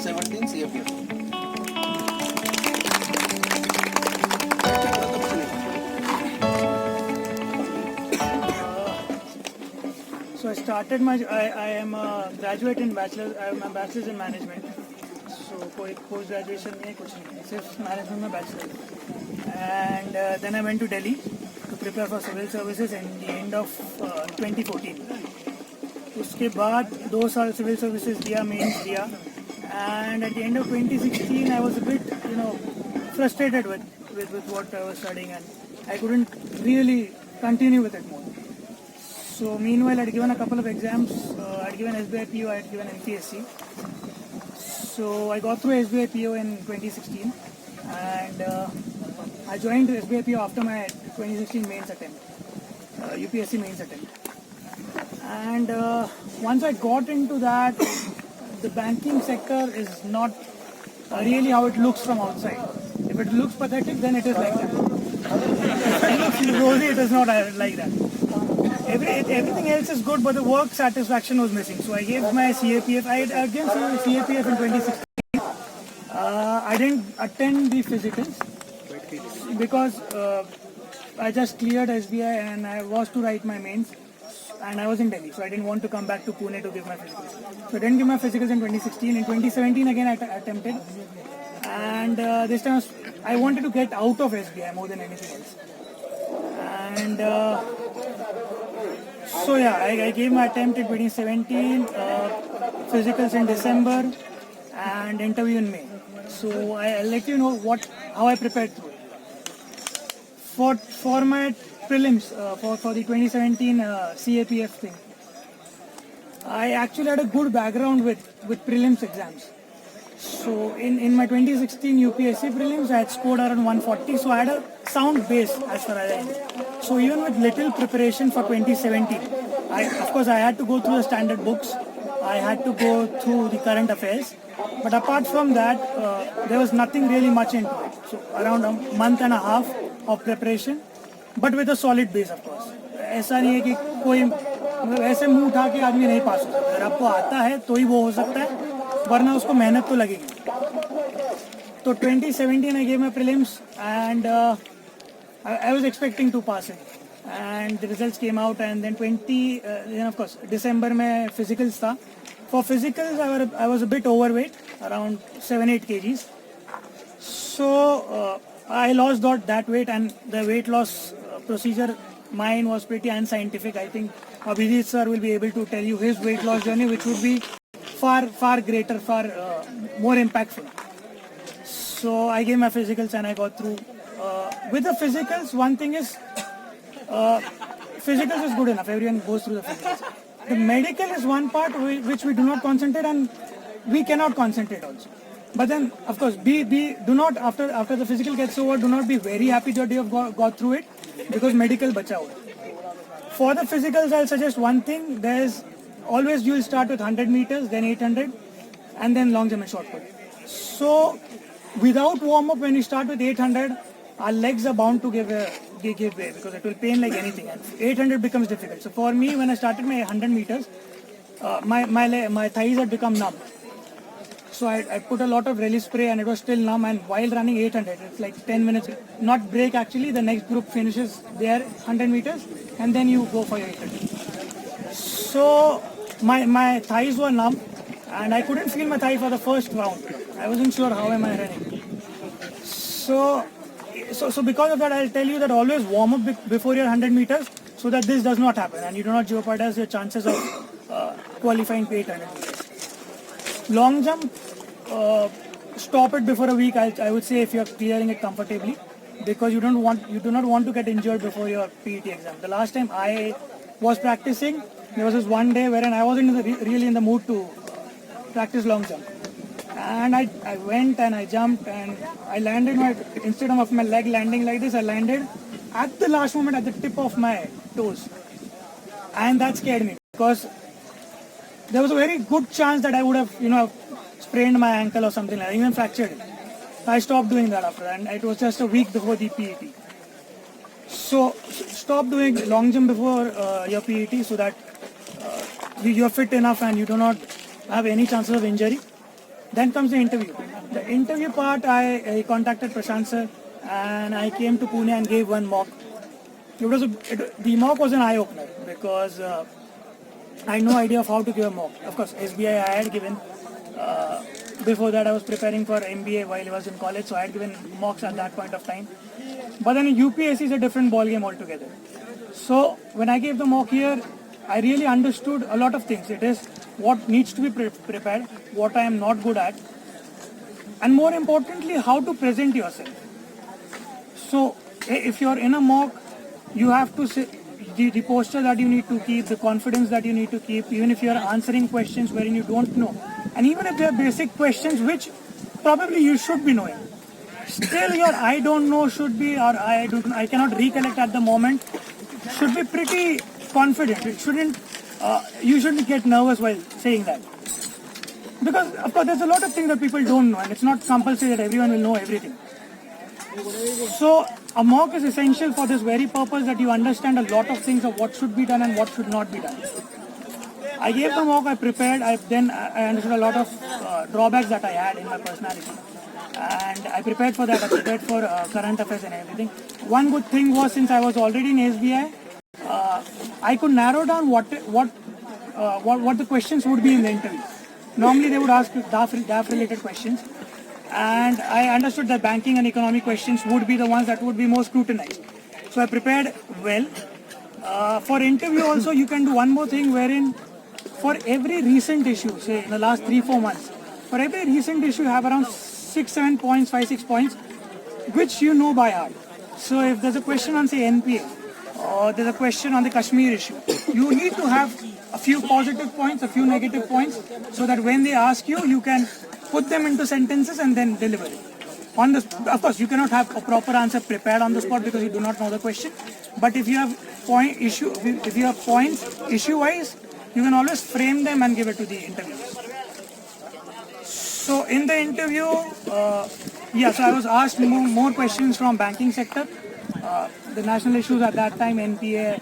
2017 CAPF. So I am a graduate in bachelor's. I have my bachelor's in management. So कोई post graduation नहीं है, कुछ नहीं है, सिर्फ management में bachelor. And then I went to Delhi to prepare for civil services in the end of 2014. उसके बाद 2 साल civil services दिया, mains दिया, and at the end of 2016 I was a bit frustrated with what I was studying, and I couldn't really continue with it more. So meanwhile, I'd given a couple of exams. I'd given SBI PO, I'd given MPSC. So I got through SBI PO in 2016, and I joined SBI PO after my 2016 mains attempt, UPSC mains attempt. And once I got into that, the banking sector is not really how it looks from outside. If it looks pathetic, then it is like that. If it looks rosy, it is not like that. Everything else is good, but the work satisfaction was missing. So I gave my CAPF. I gave CAPF in 2016. I didn't attend the physicals because I just cleared SBI and I was to write my mains, and I was in Delhi, so I didn't want to come back to Pune to give my physicals. So I didn't give my physicals in 2016. In 2017 again I attempted, and this time I wanted to get out of SBI more than anything else. And so yeah, I gave my attempt in 2017, physicals in December, and interview in May. So I'll let you know how I prepared through it. For my prelims, for the 2017 CAPF thing, I actually had a good background with prelims exams. So in my 2016 UPSC prelims, I had scored around 140, so I had a sound base as far as I know. So even with little preparation for 2017, of course I had to go through the standard books, I had to go through the current affairs, but apart from that, there was nothing really much into it. So around a month and a half of preparation, but with a solid base of course. ऐसा नहीं है कि कोई ऐसे मुंह उठा के आदमी नहीं पास हो सकता. अगर आपको आता है तो ही वो हो सकता है, वरना उसको मेहनत तो लगेगी. तो 2017 I gave my prelims, and I was expecting to pass it, and the results came out, and then then of course December में physicals था. For physicals I was a bit overweight, around 7-8 kgs. So I lost that weight, and the weight loss procedure mine was pretty unscientific. I think Abhijit sir will be able to tell you his weight loss journey, which would be far greater, far more impactful. So I gave my physicals and I got through. With the physicals, one thing is, physicals is good enough. Everyone goes through the physicals. The medical is one part which we do not concentrate, and we cannot concentrate also. But then, of course, do not after the physical gets over, do not be very happy that you have got through it, because medical bacha hua. For the physicals, I'll suggest one thing. There's always, you'll start with 100 meters, then 800, and then long jump and shot put. So without warm up, when you start with 800, our legs are bound to give way because it will pain like anything, and 800 becomes difficult. So for me, when I started my 100 meters, my thighs had become numb. So I put a lot of relief spray, and it was still numb. And while running 800, it's like 10 minutes, not break actually. The next group finishes their 100 meters, and then you go for your 800. So my thighs were numb, and I couldn't feel my thigh for the first round. I wasn't sure how am I running. So because of that, I'll tell you that always warm up before your 100 meters, so that this does not happen and you do not jeopardize your chances of qualifying for 800 meters. Long jump, stop it before a week, I would say, if you are clearing it comfortably, because you do not want to get injured before your PET exam. The last time I was practicing, there was this one day wherein I wasn't really in the mood to practice long jump. And I went and I jumped, and I landed instead of my leg landing like this, I landed at the last moment at the tip of my toes. And that scared me, because there was a very good chance that I would have, sprained my ankle or something like that, even fractured it. I stopped doing that after, and it was just a week before the PET. So stop doing long jump before your PET, so that you're fit enough and you do not have any chances of injury. Then comes the interview. The interview part, I contacted Prashant sir, and I came to Pune and gave one mock. The mock was an eye opener because I had no idea of how to give a mock. Of course, SBI I had given. Before that, I was preparing for MBA while I was in college, so I had given mocks at that point of time. But then UPSC is a different ballgame altogether. So when I gave the mock here, I really understood a lot of things. It is what needs to be prepared, what I am not good at, and more importantly, how to present yourself. So if you're in a mock, you have to say the posture that you need to keep, the confidence that you need to keep, even if you're answering questions wherein you don't know. And even if they're basic questions which probably you should be knowing, still your I don't know should be, or I cannot recollect at the moment, should be pretty confident. It shouldn't, you shouldn't get nervous while saying that. Because of course there's a lot of things that people don't know, and it's not compulsory that everyone will know everything. So a mock is essential for this very purpose, that you understand a lot of things of what should be done and what should not be done. I gave the mock, I prepared, I understood a lot of drawbacks that I had in my personality. And I prepared for that, I prepared for current affairs and everything. One good thing was, since I was already in SBI, I could narrow down what the questions would be in the interview. Normally they would ask DAF related questions, and I understood that banking and economic questions would be the ones that would be most scrutinized. So I prepared well. For interview also, you can do one more thing, wherein for every recent issue, say in the last 3-4 months, for every recent issue you have around 6-7 points, 5-6 points, which you know by heart. So if there's a question on say NPA, or there's a question on the Kashmir issue, you need to have a few positive points, a few negative points, so that when they ask you, you can put them into sentences and then deliver it. Of course, you cannot have a proper answer prepared on the spot because you do not know the question. But if you have points issue-wise, you can always frame them and give it to the interviewers. So in the interview, so I was asked more questions from banking sector, the national issues at that time, NPA,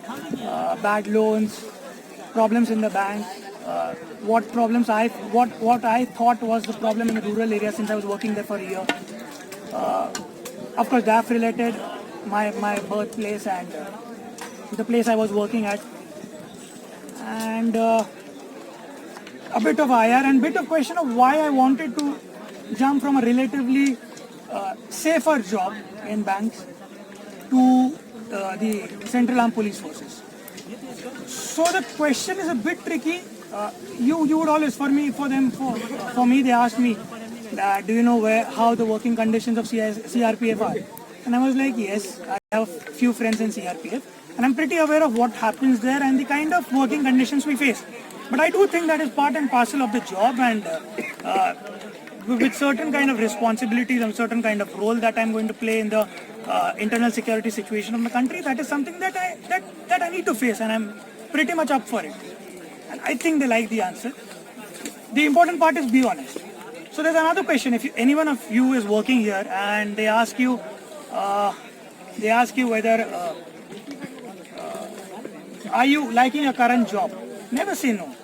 bad loans, problems in the bank, what I thought was the problem in the rural area since I was working there for a year. Of course, DAF related, my birthplace and the place I was working at, and a bit of IR and bit of question of why I wanted to jump from a relatively safer job in banks to the Central Armed Police Forces. So the question is a bit tricky. You would always, for me, they asked me, do you know how the working conditions of CRPF are? And I was like, yes, I have a few friends in CRPF, and I'm pretty aware of what happens there and the kind of working conditions we face. But I do think that is part and parcel of the job, and with certain kind of responsibilities and certain kind of role that I'm going to play in the internal security situation of the country, that is something that I need to face, and I'm pretty much up for it. And I think they like the answer. The important part is be honest. So there's another question. If any one of you is working here and they ask you whether are you liking your current job, never say no.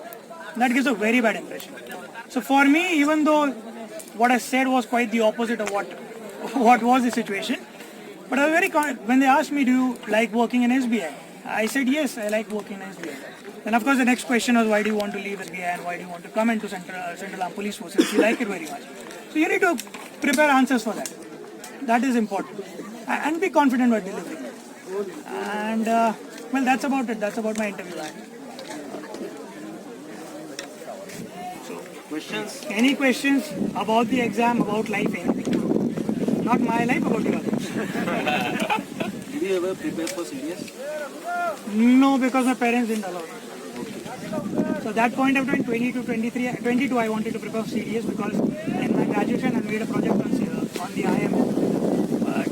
That gives a very bad impression. So for me, even though what I said was quite the opposite of what was the situation, but I was very when they asked me, do you like working in SBI? I said yes, I like working in SBI. Then of course the next question was, why do you want to leave SBI and why do you want to come into Central Armed Police Forces if you like it very much? So you need to prepare answers for that. That is important. And be confident while delivering it. And well, that's about it. That's about my interview. Questions? Any questions about the exam, about life, anything? Not my life, about your life. Did you ever prepare for CDS? No, because my parents didn't allow me. So that point of time, 22, I wanted to prepare for CDS because in my graduation I made a project on the IMO. But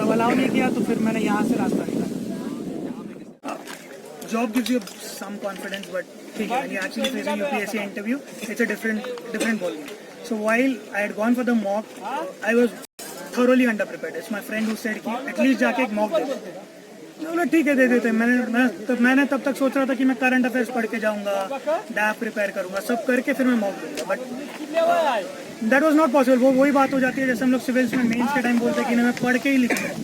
जब allow नहीं किया तो फिर मैंने यहाँ से रास्ता निकाला. Job gives you some confidence, but when you're actually facing UPSC interview, it's a different ballgame. So while I had gone for the mock, I was thoroughly underprepared. It's my friend who said कि at least जाके एक mock दे दो. मैं बोला ठीक है दे देते. मैंने तब तक सोच रहा था कि मैं करंट अफेयर्स पढ़ के जाऊंगा, डैफ प्रिपेयर करूंगा, सब करके फिर मैं मॉक दूंगा. But that was not possible. वो वही बात हो जाती है जैसे हम लोग सिविल्स में मेंस के टाइम बोलते हैं कि मैं पढ़ के ही लिखता हूँ,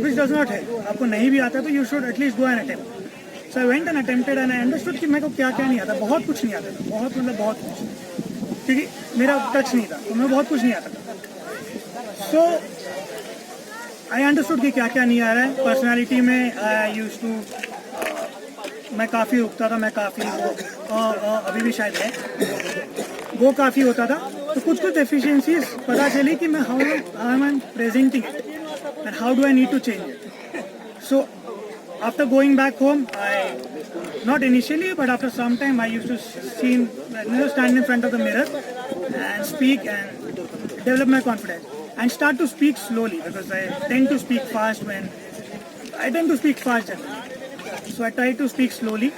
विच डज नॉट है. आपको नहीं भी आता तो you should at least go and attempt. So I went and attempted and I understood कि मेरे को क्या क्या नहीं आता. बहुत कुछ नहीं आता था, बहुत मतलब बहुत कुछ, क्योंकि मेरा टच नहीं था तो मैं बहुत कुछ नहीं आता था. सो आई अंडरस्टूड कि क्या क्या नहीं आ रहा है. पर्सनैलिटी में आई यूज टू मैं काफ़ी रुकता था, मैं काफ़ी अभी भी शायद है वो काफ़ी होता था. तो कुछ एफिशिएंसीज पता चली कि मैं how am I presenting it and how do I need to change it. So after going back home, I not initially but after some time I used to stand in front of the mirror and speak and develop my confidence and start to speak slowly because I tend to speak fast generally. So I try to speak slowly.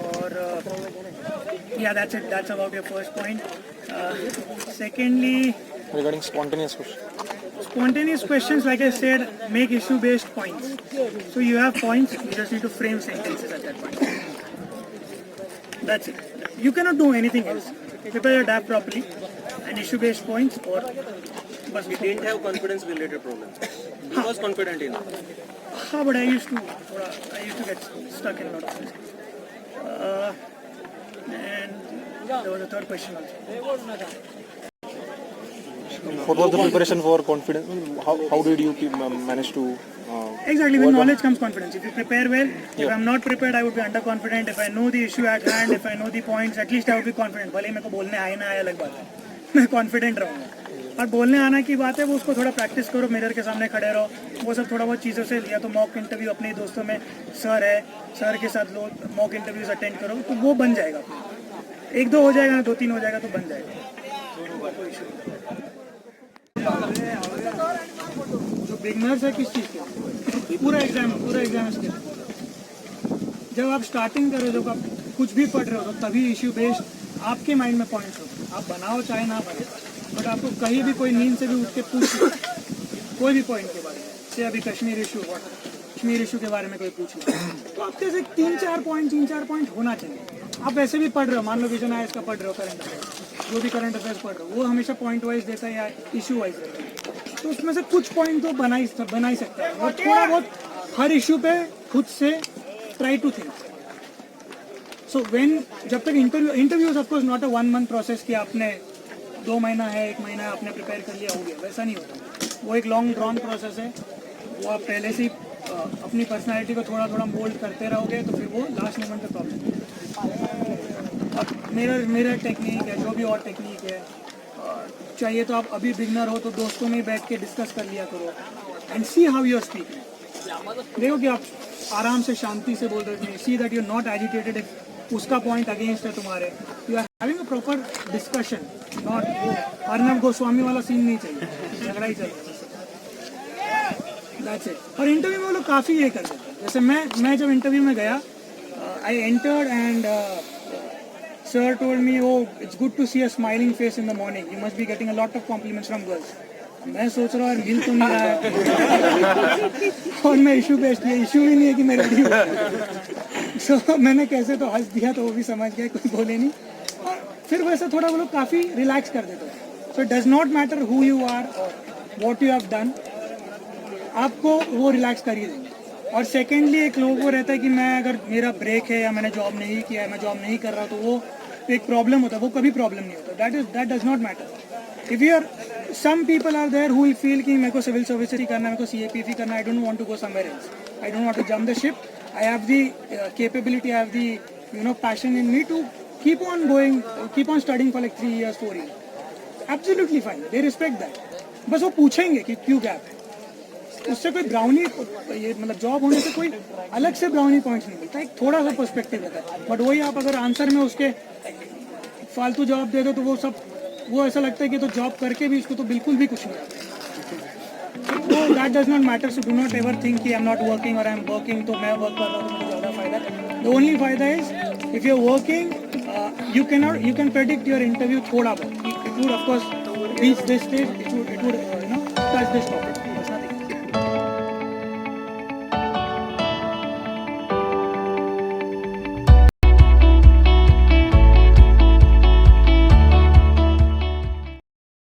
Or yeah, that's it. That's about your first point. Secondly, regarding spontaneous questions, like I said, make issue-based points. So you have points, you just need to frame sentences at that point. That's it. You cannot do anything else. Prepare your DAP properly and issue-based points or. You didn't have confidence-related problems. You was confident enough. But I used to get stuck in a lot of things. And there was a third question also. What was the preparation for confidence? How did you manage to Exactly, with knowledge comes confidence. If you prepare well, if I'm not prepared, I would be underconfident. If I know the issue at hand, if I know the points, at least I would be confident. भले मेरे को बोलने आए ना आए अलग बात है, मैं confident रहूँगा. और बोलने आना की बात है वो उसको थोड़ा प्रैक्टिस करो, मिरर के सामने खड़े रहो, वो सब थोड़ा बहुत चीज़ों से. या तो मॉक इंटरव्यू अपने दोस्तों में सर है, सर के साथ लो मॉक इंटरव्यूज अटेंड करो तो वो बन जाएगा. 1-2 हो जाएगा ना, 2-3 हो जाएगा तो बन जाएगा. जो बिगनर्स है किस चीज़ के, पूरा एग्जाम इसके. जब आप स्टार्टिंग कर रहे हो, जब आप कुछ भी पढ़ रहे हो तो तभी इश्यू बेस्ड आपके माइंड में पॉइंट्स हो. आप बनाओ चाहे ना बनाओ, बट आपको कहीं भी कोई नींद से भी उठ के पूछ लो कोई भी पॉइंट के बारे में, से अभी कश्मीर इशू के बारे में कोई पूछ लो तो आपके से 3-4 पॉइंट होना चाहिए. आप वैसे भी पढ़ रहे हो, मान लो विजन आईएएस का पढ़ रहे हो, करंट अफेयर्स, जो भी करंट अफेयर्स पढ़ रहे हो वो हमेशा पॉइंट वाइज देता है या इशू वाइज देता है. तो उसमें से कुछ पॉइंट तो बना ही सकता है. और थोड़ा बहुत हर इशू पे खुद से ट्राई टू थिंक. सो जब तक interviews of course not a 1 month process कि आपने 2 महीना है 1 महीना आपने प्रिपेयर कर लिया हो गया, वैसा नहीं होता. वो एक लॉन्ग ड्रॉन प्रोसेस है. वो आप पहले से ही अपनी पर्सनालिटी को थोड़ा मोल्ड करते रहोगे तो फिर वो लास्ट मोमेंट पे प्रॉब्लम. अब मेरा टेक्निक है, जो भी और टेक्निक है, चाहिए तो आप अभी बिगनर हो तो दोस्तों में बैठ के डिस्कस कर लिया करो and see how you are speaking. देखो कि आप आराम से शांति से बोल रहे हो, see that you are not agitated. If उसका पॉइंट अगेंस्ट है तुम्हारे, you are having a proper discussion, not वो अर्नब गोस्वामी वाला सीन नहीं चाहिए, झगड़ा ही चाहिए. That's it. और इंटरव्यू में वो लोग काफ़ी ये कर देते हैं. जैसे मैं जब इंटरव्यू में गया, I entered and sir told me, oh, it's good to see a smiling face in the morning. You must be getting a lot of compliments from girls. मैं सोच रहा हूँ यार मिल तो नहीं रहा है और मैं इशू बेस्ड है, इशू ही नहीं है कि मैं रेडी हूँ. सो मैंने कैसे तो हंस दिया तो वो भी समझ गया, कोई बोले नहीं. और फिर वैसे थोड़ा वो लोग काफ़ी रिलैक्स कर देते हैं. So it does not matter who you are और वॉट यू हैव डन, आपको वो रिलैक्स कर ही देंगे. और सेकेंडली एक लोगों को रहता है कि मैं अगर मेरा ब्रेक है या मैंने जॉब नहीं किया है, मैं जॉब नहीं कर रहा, तो वो एक प्रॉब्लम होता है. वो कभी प्रॉब्लम नहीं होता. That does not matter. If you are some people are there who will feel कि मेरे को सिविल सर्विस ही करना है, मेरे को CAPF ही करना है, I don't want to go somewhere else, I don't want to jump the ship. I have the capability, I have the passion in me to keep on going, keep on studying for like 3 years 4 years. Absolutely fine, they respect that. बस वो पूछेंगे कि क्यों gap है. उससे कोई brownie, ये मतलब जॉब होने से कोई अलग से ब्राउनी पॉइंट्स नहीं मिलता. एक थोड़ा सा पर्सपेक्टिव रहता है. बट वही आप अगर आंसर में उसके फालतू जवाब दे दो तो वो ऐसा लगता है कि तो जॉब करके भी उसको तो बिल्कुल भी कुछ नहीं आता. तो that does not matter. So do not ever think कि आई एम नॉट वर्किंग और आई एम वर्किंग, तो मैं वर्क कर रहा हूँ तो मुझे ज़्यादा फायदा है. द ओनली फायदा is if you are working, you can predict your interview थोड़ा बहुत. It would of course reach this stage, it would touch this topic.